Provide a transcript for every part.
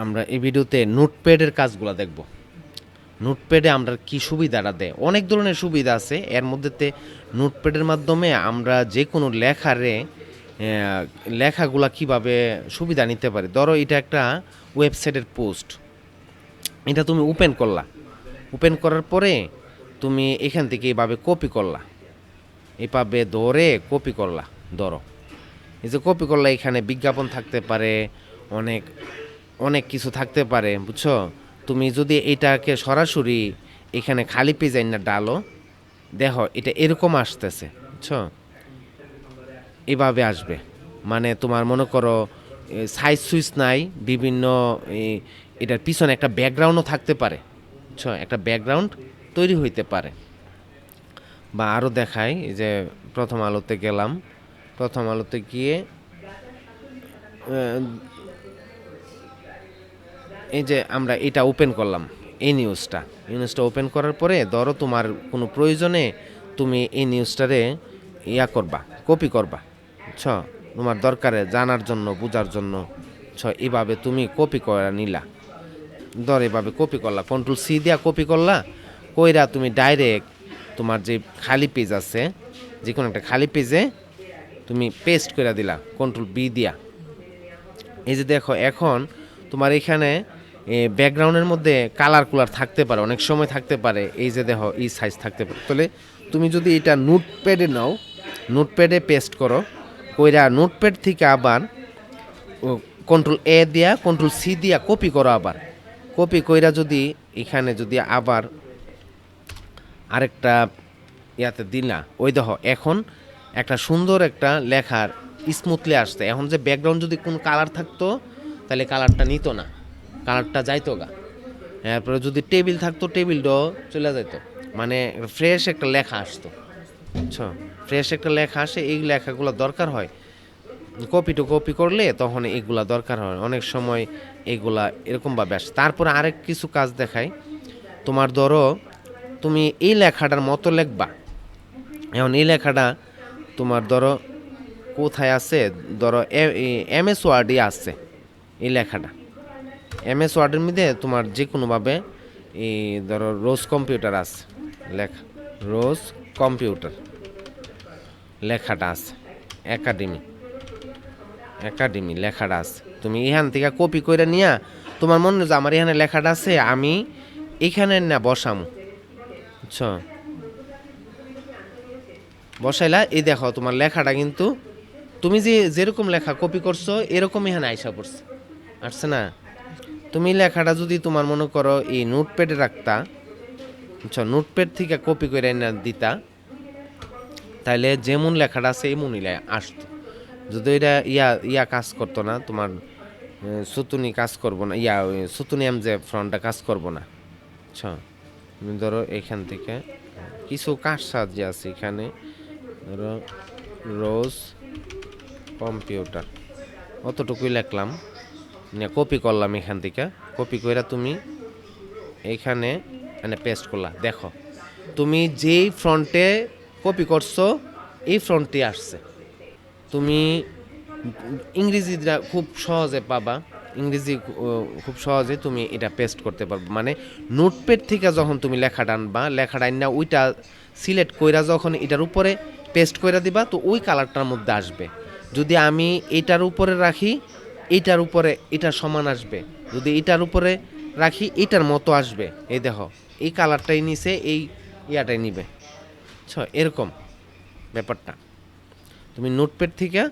আমরা এই ভিডিওতে নোটপ্যাডের কাজগুলো দেখব। নোটপ্যাডে আমরা কি সুবিধাটা দেয়, অনেক ধরনের সুবিধা আছে। এর মধ্যেতে নোটপ্যাডের মাধ্যমে আমরা যে কোনো লেখাগুলা কিভাবে সুবিধা নিতে পারি। ধরো এটা একটা ওয়েবসাইটের পোস্ট, এটা তুমি ওপেন করলা, ওপেন করার পরে তুমি এখান থেকে এইভাবে কপি করলা, এইভাবে ধরে কপি করলা। ধরো এই যে কপি করলা, এখানে বিজ্ঞাপন থাকতে পারে, অনেক অনেক কিছু থাকতে পারে, বুঝছো। তুমি যদি এটাকে সরাসরি এখানে খালি পেজে না ডালো, দেখো এটা এরকম আসতেছে, বুঝছো, এভাবে আসবে। মানে তোমার মনে করো সাইজ সুইচ নাই, বিভিন্ন এটার পিছনে একটা ব্যাকগ্রাউন্ডও থাকতে পারে, বুঝছো, একটা ব্যাকগ্রাউন্ড তৈরি হইতে পারে। বা আরও দেখাই, এই যে প্রথম আলোতে গেলাম, প্রথম আলোতে গিয়ে এই যে আমরা এটা ওপেন করলাম, এই নিউজটা ওপেন করার পরে ধরো তোমার কোনো প্রয়োজনে তুমি এই নিউজটারে করবা, কপি করবা, ছ তোমার দরকারে জানার জন্য, বোঝার জন্য, এভাবে তুমি কপি করে নিলা। ধর এভাবে কপি করলা, কন্ট্রোল সি দিয়া কপি করলা, কইরা তুমি ডাইরেক্ট তোমার যে খালি পেজ আছে, যে কোনো একটা খালি পেজে তুমি পেস্ট করে দিলা কন্ট্রোল বি দিয়া। এই যে দেখো এখন তোমার এখানে ব্যাকগ্রাউন্ডের মধ্যে কালার কুলার থাকতে পারে, অনেক সময় থাকতে পারে। এই যে দেখো এই সাইজ থাকতে পারে। তাহলে তুমি যদি এটা নোটপ্যাডে নাও, নোটপ্যাডে পেস্ট করো, কইরা নোটপ্যাড থেকে আবার কন্ট্রোল এ দিয়া কন্ট্রোল সি দিয়া কপি করো, আবার কপি কইরা যদি এখানে যদি আবার আরেকটা ইয়াতে দিলা, ওই দেখো এখন একটা সুন্দর একটা লেখার স্মুথলি আসছে। এখন যে ব্যাকগ্রাউন্ড যদি কোনো কালার থাকতো তাহলে কালারটা নিত না, কালারটা যাইতো গা। এরপরে যদি টেবিল থাকতো টেবিলটাও চলে যাইতো, মানে ফ্রেশ একটা লেখা আসতো, বুঝছো, ফ্রেশ একটা লেখা আসে। এই লেখাগুলো দরকার হয় কপি টু কপি করলে, তখন এগুলা দরকার হয় অনেক সময়, এগুলা এরকমভাবে আসে। তারপরে আরেক কিছু কাজ দেখাই। তোমার ধরো তুমি এই লেখাটার মতো লিখবা, এখন এই লেখাটা তোমার ধরো কোথায় আছে, ধরো এমএস ওয়ার্ডই আছে এই লেখাটা। এমএস ওয়ার্ডের মধ্যে তোমার যে কোনোভাবে এই ধরো রোজ কম্পিউটার আছে লেখা, রোজ কম্পিউটার লেখাটা আছে, একাডেমি একাডেমি লেখাটা আছে। তুমি এখান থেকে কপি করে নিয়া, তোমার মনে যে আমার এখানে লেখাটা আছে, আমি এখানে না বসামো, বুঝছো, বসাইলা। এই দেখো তোমার লেখাটা কিন্তু তুমি যে যেরকম লেখা কপি করছো এরকম এখানে আইসা পড়ছে, আসছে না। তুমি লেখাটা যদি তোমার মনে করো এই নোটপ্যাডে রাখতা, বুঝছো, নোটপ্যাড থেকে কপি করে না দিতা, তাইলে যেমন লেখাটা আছে এমনই আসতো। যদি এটা ইয়া কাজ করতো না, তোমার সুতুনি কাজ করবো না, সুতুনি যে ফ্রন্টটা কাজ করবো না, বুঝছো। তুমি ধরো এখান থেকে কিছু কাজ সাহায্য আছে, এখানে ধরো রোজ কম্পিউটার অতটুকুই লিখলাম, কপি করলাম এখান থেকে। কপি করে তুমি এইখানে পেস্ট করলা, দেখো তুমি যেই ফ্রন্টে কপি করছো এই ফ্রন্টে আসছে। তুমি ইংরেজিটা খুব সহজে পাবা, ইংরেজি খুব সহজে তুমি এটা পেস্ট করতে পারবে। মানে নোটপ্যাড থেকে যখন তুমি লেখাটা আনবা, লেখাটা আননা ওইটা সিলেক্ট কইরা যখন এটার উপরে পেস্ট করে দিবা, তো ওই কালারটার মধ্যে আসবে। যদি আমি এটার উপরে রাখি, এইটার উপরে এটা সমান আসবে। যদি এটার উপরে রাখি এটার মতো আসবে। এই দেখো এই কালারটাই নিছে, এই ইয়াটাই নিবে, এরকম ব্যাপারটা। তুমি নোটপ্যাড থেকে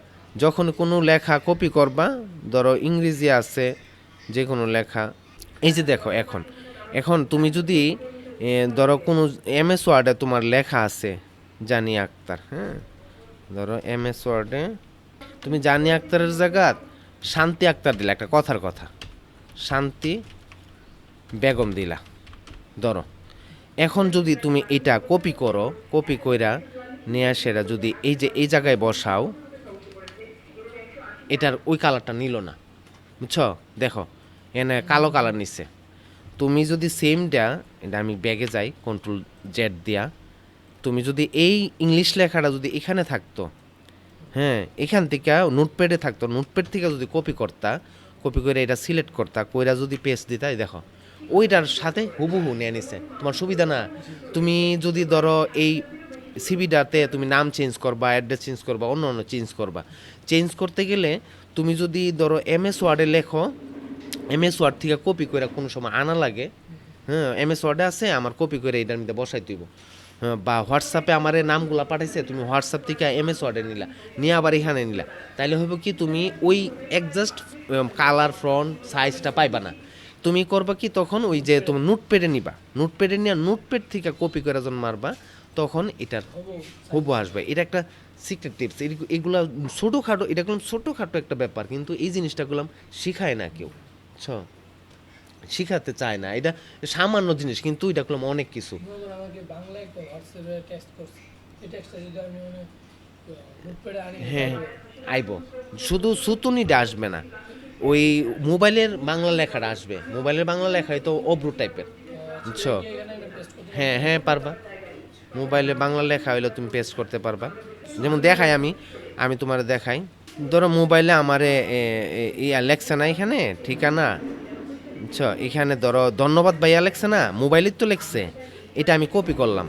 যখন কোনো লেখা কপি করবা, ধরো ইংরেজি আছে যে কোনো লেখা, এই যে দেখো এখন এখন তুমি যদি ধরো কোনো এমএস ওয়ার্ডে তোমার লেখা আছে জানিয়া আক্তার, হ্যাঁ, ধরো এমএস ওয়ার্ডে তুমি জানিয়া আক্তারের জায়গা শান্তি আক্তার দিলা, একটা কথার কথা শান্তি বেগম দিলা, ধরো। এখন যদি তুমি এটা কপি করো, কপি কইরা নিয়ে সেরা যদি এই যে এই জায়গায় বসাও, এটার ওই কালারটা নিল না, বুঝছো। দেখো এনে কালো কালার নিচ্ছে। তুমি যদি সেমটা, এটা আমি ব্যাগে যাই কন্ট্রোল জেড দিয়া, তুমি যদি এই ইংলিশ লেখাটা যদি এখানে থাকতো, হ্যাঁ, এখান থেকে নোটপ্যাডে থাকতো, নোটপ্যাড থেকে যদি কপি করতা, কপি করে এটা সিলেক্ট করতা কইরা যদি পেস্ট দিতা এই দেখো ওইটার সাথে হুবহু নিয়ে নিছে তোমার সুবিধা না তুমি যদি ধরো এই সিভিটাতে তুমি নাম চেঞ্জ করবা অ্যাড্রেস চেঞ্জ করবা অন্য অন্য চেঞ্জ করবা চেঞ্জ করতে গেলে তুমি যদি ধরো এমএস ওয়ার্ডে লেখো এমএস ওয়ার্ড থেকে কপি করে কোনো সময় আনা লাগে হ্যাঁ এমএস ওয়ার্ডে আছে আমার কপি করে এটার মধ্যে বসাই দিব বা হোয়াটসঅ্যাপে আমার এই নামগুলো পাঠাইছে তুমি হোয়াটসঅ্যাপ থেকে এমএস ওয়ার্ডে নিলা নিয়ে আবার এখানে নিলা তাইলে হবে কি তুমি ওই একজাস্ট কালার ফ্রন্ট সাইজটা পাইবা না তুমি করবা কি তখন ওই যে তুমি নোটপ্যাডে নিবা নোটপ্যাডে নিয়ে নোটপ্যাড থেকে কপি করে যখন মারবা তখন এটার হবু আসবে এটা একটা সিক্রেট টিপস এগুলো ছোটোখাটো এটা করলাম ছোটোখাটো একটা ব্যাপার কিন্তু এই জিনিসটা করলাম শিখায় না কেউ ছ শিখাতে চায় না এটা সামান্য জিনিস কিন্তু এটা করলাম অনেক কিছু আমাকে বাংলা একটা হোয়াটসঅ্যাপে টেক্সট করছে এই টেক্সটটা যদি আমি মানে নোটপ্যাডে আনি হ্যাঁ আইব শুধু সুতুনিটা আসবে না ওই মোবাইলের বাংলা লেখাটা আসবে মোবাইলের বাংলা লেখায় তো অব্রু টাইপের বুঝছো হ্যাঁ হ্যাঁ পারবা মোবাইলে বাংলা লেখা হইলে তুমি পেস্ট করতে পারবা যেমন দেখাই আমি তোমার দেখাই ধরো মোবাইলে আমার ইয়া লেখছে না এখানে ঠিকানা বুঝছো এখানে ধরো ধন্যবাদ ভাইয়া লেখছে না মোবাইলের তো লেখছে এটা আমি কপি করলাম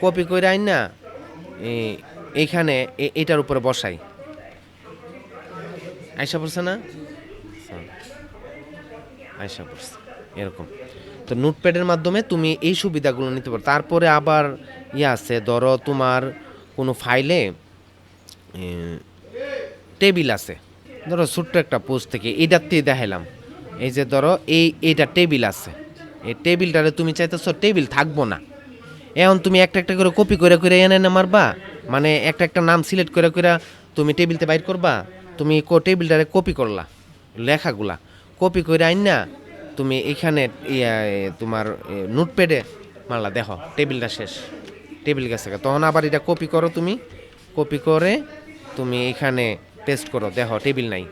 কপি করে আইন না এইখানে এটার উপরে বসাই আয়সা পড়ছে না আয়সা পড়ছে এরকম তো নোটপ্যাডের মাধ্যমে তুমি এই সুবিধাগুলো নিতে পারো তারপরে আবার আছে ধরো তোমার কোনো ফাইলে টেবিল আছে ধরো ছোট্ট একটা পোস্ট থেকে এটাতেই দেখাইলাম এই যে ধরো এইটা টেবিল আছে এই টেবিলটারে তুমি চাইতেছো টেবিল থাকবো না এখন তুমি একটা একটা করে কপি করে করে এনে মারবা মানে একটা একটা নাম সিলেক্ট করে করে তুমি টেবিলতে বাইর করবা তুমি টেবিলটারে কপি করলা লেখাগুলা কপি করে আইন না তুমি এখানে তোমার নোটপ্যাডে মারলা দেখো টেবিলটা শেষ টেবিল গেছে তখন আবার এটা কপি করো তুমি কপি করে তুমি এখানে পেস্ট করো দেখো টেবিল নাই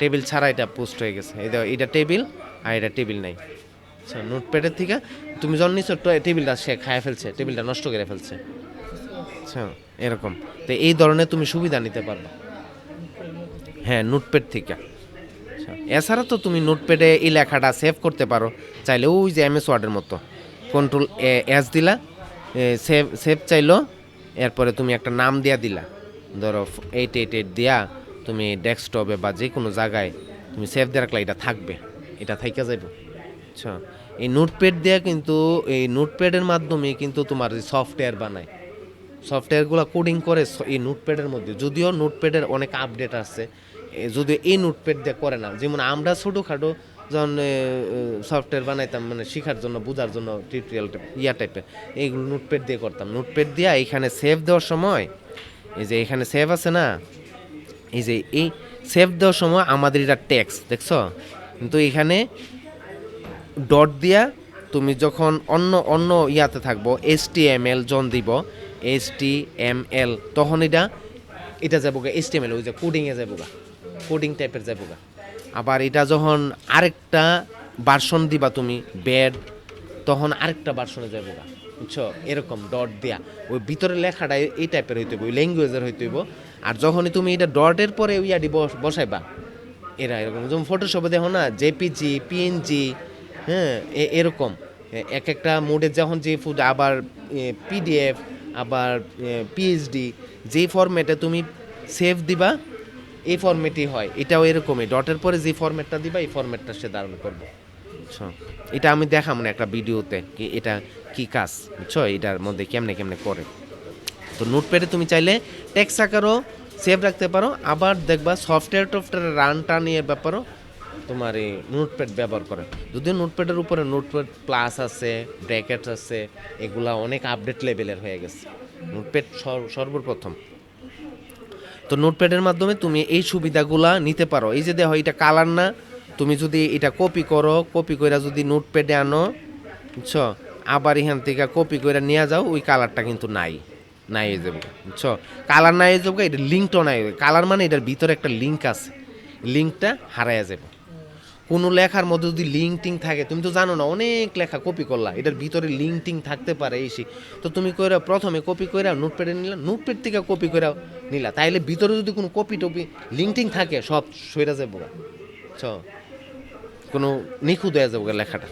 টেবিল ছাড়া এটা পোস্ট হয়ে গেছে এই দেখো এটা টেবিল আর এটা টেবিল নাই আচ্ছা নোটপ্যাডের থেকে তুমি যখন নিচ্ছ টেবিলটা সে খায় ফেলছে টেবিলটা নষ্ট করে ফেলছে আচ্ছা এরকম তো এই ধরনের তুমি সুবিধা নিতে পারবা হ্যাঁ নোটপ্যাড থেকে এছাড়া তো তুমি নোটপ্যাডে এই লেখাটা সেভ করতে পারো চাইলে ওই যে এমএস ওয়ার্ডের মতো কন্ট্রোল এস দিলা সেভ সেভ চাইলো এরপরে তুমি একটা নাম দিয়া দিলা ধরো 888 দিয়া তুমি ডেস্কটপে বা যে কোনো জায়গায় তুমি সেভ দিয়ে রাখলে এটা থাকবে এটা থাইকা যাইব আচ্ছা এই নোটপ্যাড দেওয়া কিন্তু এই নোটপ্যাডের মাধ্যমে কিন্তু তোমার সফটওয়্যার বানায় সফটওয়্যারগুলো কোডিং করে এই নোটপ্যাডের মধ্যে যদিও নোটপ্যাডের অনেক আপডেট আছে যদিও এই নোটপ্যাড দিয়ে করে না যেমন আমরা ছোটোখাটো যখন সফটওয়্যার বানাইতাম মানে শেখার জন্য বোঝার জন্য টিউটোরিয়াল টাইপের এইগুলো নোটপ্যাড দিয়ে করতাম নোটপ্যাড দিয়ে এইখানে সেভ দেওয়ার সময় এই যে এখানে সেভ আছে না এই যে এই সেভ দেওয়ার সময় আমাদের এটা টেক্সট দেখছো কিন্তু এখানে ডট দিয়া তুমি যখন অন্য অন্য ইয়াতে থাকবো HTML জন দিব HTML তখন এটা যাবো গা HTML ওই যে কোডিংয়ে যাবো গা কোডিং টাইপের যাবো গা আবার এটা যখন আরেকটা ভার্সন দিবা তুমি ব্যাড তখন আরেকটা ভার্সনে যাবো গা বুঝছো এরকম ডট দিয়া ওই ভিতরে লেখাটা এই টাইপের হইতে হইব ওই ল্যাঙ্গুয়েজের হইতে হইব আর যখনই তুমি এটা ডটের পরে ইয়াডি বসাইবা এরা এরকম যেমন ফটোশপে দেখো না জেপিজি পিএনজি হ্যাঁ এরকম এক একটা মোডে যখন যে ফুড আবার PDF আবার পিএইচডি যে ফরম্যাটে তুমি সেভ দিবা এই ফরম্যাটই হয় এটাও এরকমই ডটের পরে যে ফরম্যাটটা দিবা এই ফরম্যাটটা সে ধারণ করবে বুঝছো এটা আমি দেখাম না একটা ভিডিওতে কি এটা কি কাজ বুঝছো এটার মধ্যে কেমনে কেমনে করে তো নোটপ্যাডে তুমি চাইলে টেক্সট আকারও সেভ রাখতে পারো আবার দেখবা সফটওয়্যার রানটা নিয়ে ব্যাপারও তোমার এই নোটপ্যাড ব্যবহার করে যদিও নোটপ্যাডের উপরে নোটপ্যাড প্লাস আছে ব্র্যাকেট আছে এগুলা অনেক আপডেট লেভেলের হয়ে গেছে নোটপ্যাড সর্বপ্রথম তো নোটপ্যাডের মাধ্যমে তুমি এই সুবিধাগুলা নিতে পারো এই যে দেখো এটা কালার না তুমি যদি এটা কপি করো কপি করে যদি নোটপ্যাডে আনো বুঝছো আবার এখান থেকে কপি করে নিয়ে যাও ওই কালারটা কিন্তু নাই হয়ে যাবে বুঝছো কালার নাই হয়ে যাবে এটা লিঙ্কটাও নাই কালার মানে এটার ভিতরে একটা লিঙ্ক আছে লিঙ্কটা হারাইয়া যাবে কোনো লেখার মধ্যে যদি লিঙ্ক টিং থাকে তুমি তো জানো না অনেক লেখা কপি করলা এটার ভিতরে লিঙ্ক টিং থাকতে পারে এসে তো তুমি কইরা প্রথমে কপি কইরা নোটপ্যাডে নিলা নোটপ্যাড থেকে কপি কইরা নিলা তাইলে ভিতরে যদি কোনো কপি টপি লিঙ্ক টিং থাকে সব সইরা যাবো বুঝছো কোনো নিখুঁত হয়ে যাবে লেখাটা